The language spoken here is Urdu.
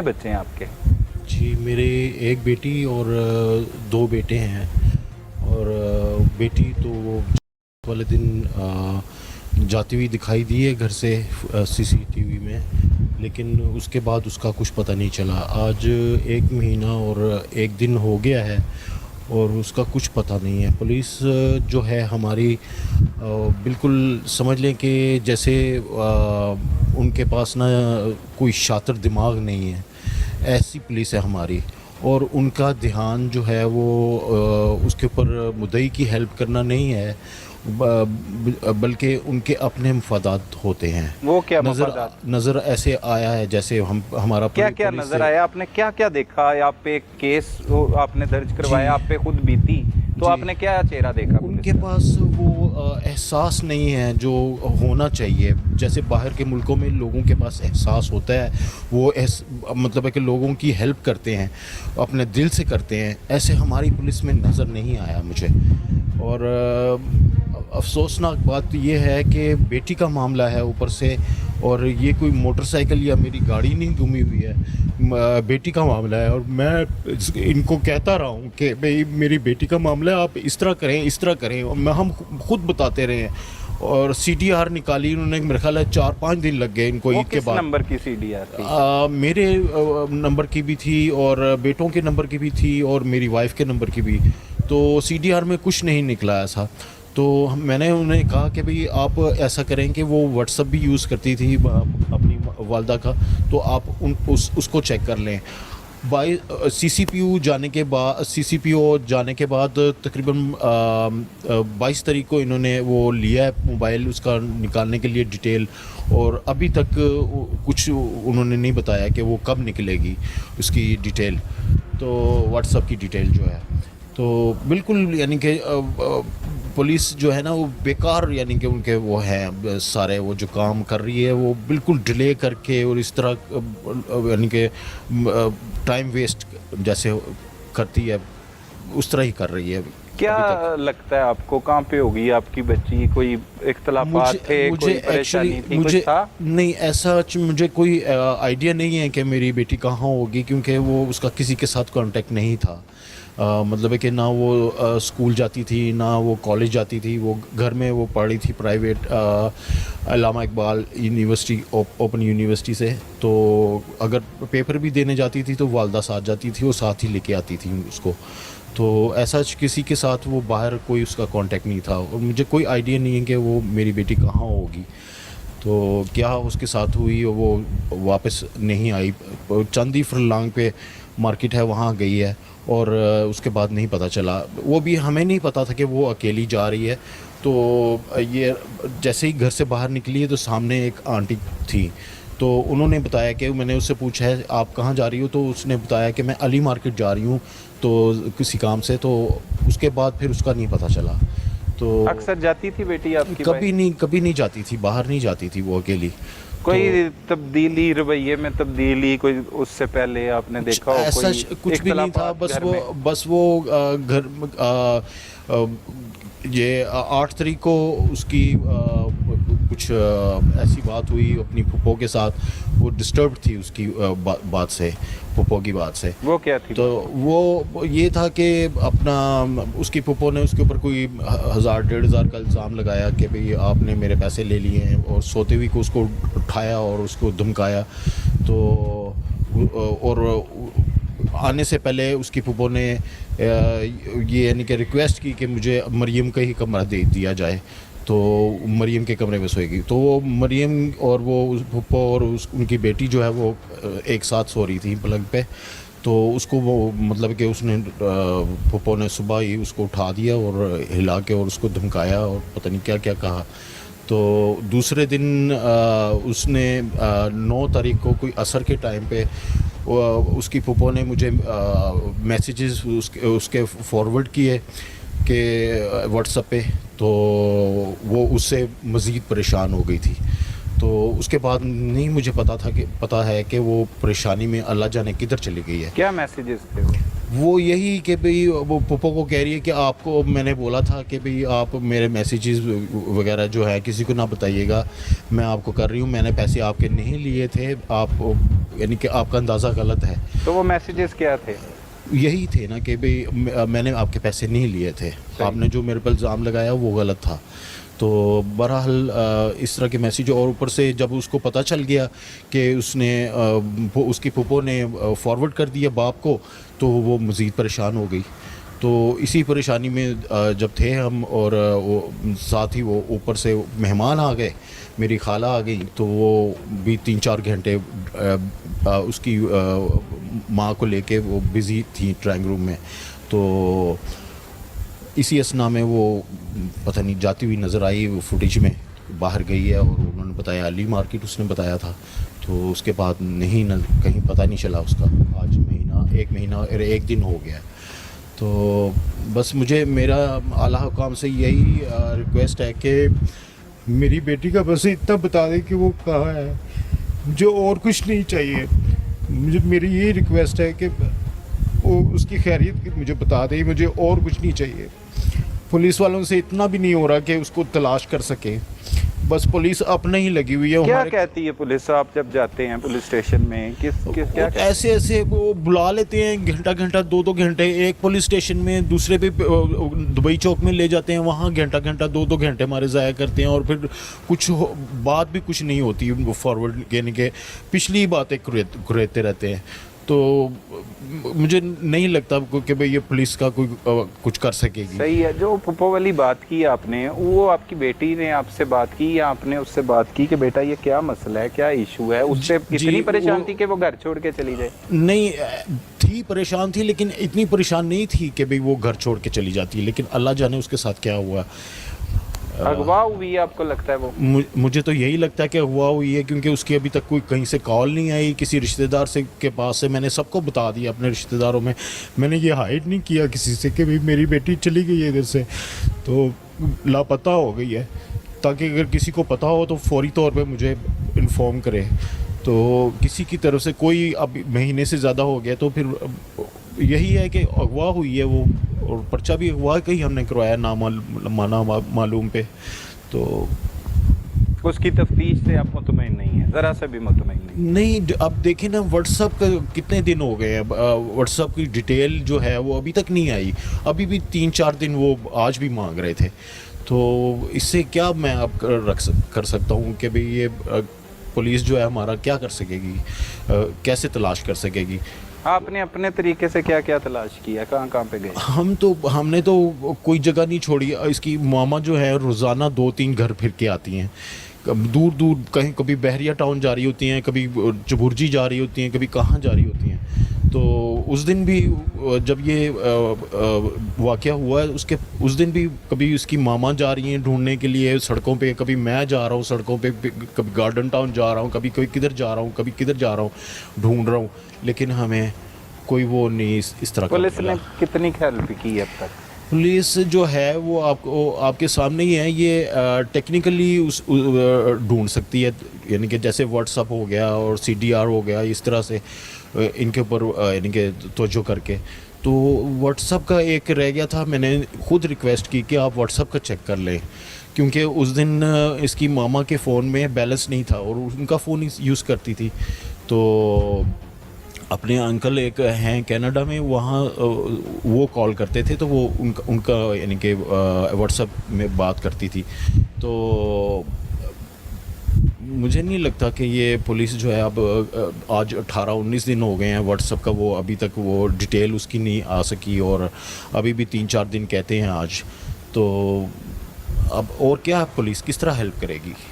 بچے ہیں آپ کے؟ جی میرے ایک بیٹی اور دو بیٹے ہیں، اور بیٹی تو وہ والے دن جاتی ہوئی دکھائی دی ہے گھر سے سی سی ٹی وی میں، لیکن اس کے بعد اس کا کچھ پتہ نہیں چلا۔ آج 1 مہینہ اور 1 دن ہو گیا ہے اور اس کا کچھ پتہ نہیں ہے۔ پولیس جو ہے ہماری بالکل سمجھ لیں کہ جیسے ان کے پاس نا کوئی شاطر دماغ نہیں ہے، ایسی پولیس ہے ہماری، اور ان کا دھیان جو ہے وہ اس کے اوپر مدعی کی ہیلپ کرنا نہیں ہے، بلکہ ان کے اپنے مفادات ہوتے ہیں۔ وہ کیا مفادات؟ نظر ایسے آیا ہے جیسے ہمارا کیا کیا پولیس نظر سے آیا؟ آپ نے کیا کیا دیکھا؟ آپ پہ ایک کیس آپ نے درج کروایا، آپ پہ خود بیتی، تو جی آپ نے کیا چہرہ دیکھا؟ ان کے پاس وہ احساس نہیں ہے جو ہونا چاہیے۔ جیسے باہر کے ملکوں میں لوگوں کے پاس احساس ہوتا ہے، وہ مطلب ہے کہ لوگوں کی ہیلپ کرتے ہیں، اپنے دل سے کرتے ہیں، ایسے ہماری پولیس میں نظر نہیں آیا مجھے۔ اور افسوسناک بات یہ ہے کہ بیٹی کا معاملہ ہے اوپر سے، اور یہ کوئی موٹر سائیکل یا میری گاڑی نہیں گمی ہوئی ہے، بیٹی کا معاملہ ہے۔ اور میں ان کو کہتا رہا ہوں کہ بھئی میری بیٹی کا معاملہ ہے، آپ اس طرح کریں اس طرح کریں، اور ہم خود بتاتے رہے ہیں۔ اور سی ڈی آر نکالی انہوں نے، میرے خیال ہے 4-5 دن لگ گئے ان کو عید کے بعد۔ کس نمبر کی سی ڈی آر تھی؟ میرے نمبر کی بھی تھی اور بیٹوں کے نمبر کی بھی تھی اور میری وائف کے نمبر کی بھی، تو سی ڈی آر میں کچھ نہیں نکلا ایسا۔ تو میں نے انہیں کہا کہ بھئی آپ ایسا کریں کہ وہ واٹس ایپ بھی یوز کرتی تھی اپنی والدہ کا، تو آپ اس کو چیک کر لیں۔ سی سی پی او جانے کے بعد تقریباً 22 تاریخ کو انہوں نے وہ لیا ہے موبائل اس کا نکالنے کے لیے ڈیٹیل، اور ابھی تک کچھ انہوں نے نہیں بتایا کہ وہ کب نکلے گی اس کی ڈیٹیل، تو واٹس ایپ کی ڈیٹیل جو ہے۔ تو بالکل یعنی کہ پولیس جو ہے نا وہ بیکار، یعنی کہ ان کے وہ ہیں سارے، وہ جو کام کر رہی ہے وہ بالکل ڈیلے کر کے اور اس طرح یعنی کہ ٹائم ویسٹ جیسے کرتی ہے اس طرح ہی کر رہی ہے۔ کیا لگتا ہے آپ کو کہاں پہ ہوگی آپ کی بچی؟ کوئی اختلافات تھے، کوئی پریشانی تھی، کچھ تھا؟ نہیں ایسا مجھے کوئی آئیڈیا نہیں ہے کہ میری بیٹی کہاں ہوگی، کیونکہ وہ اس کا کسی کے ساتھ کانٹیکٹ نہیں تھا۔ مطلب ہے کہ نہ وہ اسکول جاتی تھی نہ وہ کالج جاتی تھی، وہ گھر میں وہ پڑھی تھی پرائیویٹ علامہ اقبال یونیورسٹی، اوپن یونیورسٹی سے۔ تو اگر پیپر بھی دینے جاتی تھی تو والدہ ساتھ جاتی تھی، وہ ساتھ ہی لے کے آتی تھی اس کو۔ تو ایسا کسی کے ساتھ وہ باہر کوئی اس کا کانٹیکٹ نہیں تھا، اور مجھے کوئی آئیڈیا نہیں ہے کہ وہ میری بیٹی کہاں ہوگی۔ تو کیا اس کے ساتھ ہوئی، وہ واپس نہیں آئی، چاندی فرلانگ پہ مارکیٹ ہے وہاں گئی ہے، اور اس کے بعد نہیں پتہ چلا۔ وہ بھی ہمیں نہیں پتہ تھا کہ وہ اکیلی جا رہی ہے۔ تو یہ جیسے ہی گھر سے باہر نکلی ہے تو سامنے ایک آنٹی تھی، تو انہوں نے بتایا کہ میں نے اس سے پوچھا ہے آپ کہاں جا رہی ہو، تو اس نے بتایا کہ میں علی مارکیٹ جا رہی ہوں تو کسی کام سے۔ تو اس کے بعد پھر اس کا نہیں پتہ چلا۔ تو اکثر جاتی تھی بیٹی آپ کی؟ کبھی نہیں جاتی تھی، باہر نہیں جاتی تھی وہ اکیلی۔ کوئی تبدیلی رویے میں تبدیلی کوئی اس سے پہلے آپ نے دیکھا ہو؟ ایسا کچھ بھی نہیں تھا، بس وہ گھر یہ 8 تاریخ کو اس کی کچھ ایسی بات ہوئی اپنی پھپھو کے ساتھ، وہ ڈسٹربڈ تھی اس کی بات سے، پھپھو کی بات سے۔ وہ کیا تھی؟ تو وہ یہ تھا کہ اپنا اس کی پھپھو نے اس کے اوپر کوئی 1000-1500 کا الزام لگایا کہ بھئی آپ نے میرے پیسے لے لیے ہیں، اور سوتے ہوئی کو اس کو اٹھایا اور اس کو دھمکایا۔ تو اور آنے سے پہلے اس کی پھپھو نے یہ یعنی کہ ریکویسٹ کی کہ مجھے مریم کا ہی کمرہ دے دیا جائے، تو مریم کے کمرے میں سوئے گی۔ تو وہ مریم اور وہ پھپھو اور ان کی بیٹی جو ہے وہ ایک ساتھ سو رہی تھی پلنگ پہ۔ تو اس کو وہ مطلب کہ اس نے پھپھو نے صبح ہی اس کو اٹھا دیا اور ہلا کے اور اس کو دھمکایا اور پتہ نہیں کیا کیا کہا۔ تو دوسرے دن اس نے 9 تاریخ کو کوئی عصر کے ٹائم پہ اس کی پھپھو نے مجھے میسیجز اس کے فارورڈ کیے کہ واٹس ایپ پہ، تو وہ اس سے مزید پریشان ہو گئی تھی۔ تو اس کے بعد نہیں مجھے پتہ ہے کہ وہ پریشانی میں اللہ جانے کدھر چلی گئی ہے۔ کیا میسیجز تھے وہ یہی کہ بھئی وہ پھپھو کو کہہ رہی ہے کہ آپ کو میں نے بولا تھا کہ بھئی آپ میرے میسیجز وغیرہ جو ہے کسی کو نہ بتائیے گا، میں آپ کو کر رہی ہوں، میں نے پیسے آپ کے نہیں لیے تھے، آپ یعنی کہ آپ کا اندازہ غلط ہے. تو وہ میسیجز کیا تھے؟ یہی تھے نا کہ بھئی میں نے آپ کے پیسے نہیں لیے تھے, آپ نے جو میرے پر الزام لگایا وہ غلط تھا. تو بہرحال اس طرح کے میسیج, اور اوپر سے جب اس کو پتہ چل گیا کہ اس کی پھپھو نے فارورڈ کر دیا باپ کو, تو وہ مزید پریشان ہو گئی. تو اسی پریشانی میں جب تھے ہم, اور ساتھ ہی وہ اوپر سے مہمان آ گئے, میری خالہ آ گئی, تو وہ بھی 3-4 گھنٹے اس کی ماں کو لے کے وہ بزی تھیں ڈرائنگ روم میں. تو اسی اسنا میں وہ پتہ نہیں جاتی ہوئی نظر آئی, وہ فوٹیج میں باہر گئی ہے, اور انہوں نے بتایا علی مارکیٹ اس نے بتایا تھا. تو اس کے بعد نہیں کہیں پتہ نہیں چلا اس کا. آج ایک مہینہ اور 1 دن ہو گیا. تو بس مجھے میرا اعلیٰ حکام سے یہی ریکویسٹ ہے کہ میری بیٹی کا بس اتنا بتا دیں کہ وہ کہاں ہے, مجھے اور کچھ نہیں چاہیے. میری یہی ریکویسٹ ہے کہ وہ اس کی خیریت مجھے بتا دیں, مجھے اور کچھ نہیں چاہیے. پولیس والوں سے اتنا بھی نہیں ہو رہا کہ اس کو تلاش کر سکے, بس پولیس اپنا ہی لگی ہوئی ہے. کیا کہتی ہے پولیس آپ جب جاتے ہیں پولیس اسٹیشن میں؟ کیا ایسے وہ بلا لیتے ہیں گھنٹہ 2 گھنٹے ایک پولیس اسٹیشن میں, دوسرے پہ دبئی چوک میں لے جاتے ہیں, وہاں گھنٹہ 2 گھنٹے ہمارے ضائع کرتے ہیں, اور پھر کچھ بات بھی کچھ نہیں ہوتی فارورڈ, یعنی کہ پچھلی باتیں کریتے رہتے ہیں. تو مجھے نہیں لگتا کہ بھئی یہ پولیس کا کوئی کچھ کر سکے گی. صحیح ہے. جو پھپھو والی بات کی آپ نے, وہ آپ کی بیٹی نے آپ سے بات کی یا آپ نے اس سے بات کی کہ بیٹا یہ کیا مسئلہ ہے, کیا ایشو ہے؟ اس سے اتنی پریشان تھی کہ وہ گھر چھوڑ کے چلی جائے؟ نہیں تھی, پریشان تھی, لیکن اتنی پریشان نہیں تھی کہ بھئی وہ گھر چھوڑ کے چلی جاتی. لیکن اللہ جانے اس کے ساتھ کیا ہوا. اغوا ہوئی ہے آپ کو لگتا ہے وہ؟ مجھے تو یہی لگتا ہے کہ اغوا ہوئی ہے, کیونکہ اس کی ابھی تک کوئی کہیں سے کال نہیں آئی. کسی رشتہ دار کے پاس سے میں نے سب کو بتا دیا, اپنے رشتہ داروں میں نے یہ ہائڈ نہیں کیا کسی سے کہ بھئی میری بیٹی چلی گئی ہے ادھر سے, تو لاپتہ ہو گئی ہے, تاکہ اگر کسی کو پتہ ہو تو فوری طور پہ مجھے انفارم کرے. تو کسی کی طرف سے کوئی اب مہینے سے زیادہ ہو گیا, تو پھر یہی ہے کہ اغوا ہوئی ہے وہ, اور پرچہ بھی اغوا کا ہی ہم نے کروایا نامعلوم پہ. تو اس کی تفتیش سے آپ مطمئن نہیں ہیں, ذرا سے بھی مطمئن نہیں. اب دیکھیں نا, واٹس ایپ کا کتنے دن ہو گئے ہیں, واٹس ایپ کی ڈیٹیل جو ہے وہ ابھی تک نہیں آئی. ابھی بھی 3-4 دن وہ آج بھی مانگ رہے تھے. تو اس سے کیا میں اب کر سکتا ہوں کہ بھئی یہ پولیس جو ہے ہمارا کیا کر سکے گی, کیسے تلاش کر سکے گی؟ آپ نے اپنے طریقے سے کیا کیا تلاش کیا, کہاں پہ گئے؟ ہم نے تو کوئی جگہ نہیں چھوڑی. اس کی ماما جو ہے روزانہ 2-3 گھر پھر کے آتی ہیں, دور کہیں, کبھی بحریہ ٹاؤن جا رہی ہوتی ہیں, کبھی چبرجی جا رہی ہوتی ہیں, کبھی کہاں جا رہی ہوتی ہیں. تو اس دن بھی جب یہ واقعہ ہوا ہے, اس دن بھی کبھی اس کی ماما جا رہی ہیں ڈھونڈنے کے لیے سڑکوں پہ, کبھی میں جا رہا ہوں سڑکوں پہ, کبھی گارڈن ٹاؤن جا رہا ہوں, کبھی کدھر جا رہا ہوں, کبھی کدھر جا رہا ہوں, ڈھونڈ رہا ہوں. لیکن ہمیں کوئی وہ نہیں اس طرح کا. پولیس نے کتنی ہیلپ کی اب تک؟ پولیس جو ہے وہ آپ کے سامنے ہی ہے. یہ ٹیکنیکلی ڈھونڈ سکتی ہے, یعنی کہ جیسے واٹس ایپ ہو گیا اور CDR ہو گیا, اس طرح سے ان کے اوپر یعنی کہ توجہ کر کے. تو واٹس ایپ کا ایک رہ گیا تھا, میں نے خود ریکویسٹ کی کہ آپ واٹس ایپ کا چیک کر لیں, کیونکہ اس دن اس کی ماما کے فون میں بیلنس نہیں تھا اور ان کا فون یوز کرتی تھی. تو اپنے انکل ایک ہیں کینیڈا میں, وہاں وہ کال کرتے تھے, تو وہ ان کا یعنی کہ واٹس ایپ میں بات کرتی تھی. تو مجھے نہیں لگتا کہ یہ پولیس جو ہے, اب آج 18-19 دن ہو گئے ہیں واٹس ایپ کا, وہ ابھی تک وہ ڈیٹیل اس کی نہیں آ سکی, اور ابھی بھی 3-4 دن کہتے ہیں آج. تو اب اور کیا پولیس کس طرح ہیلپ کرے گی؟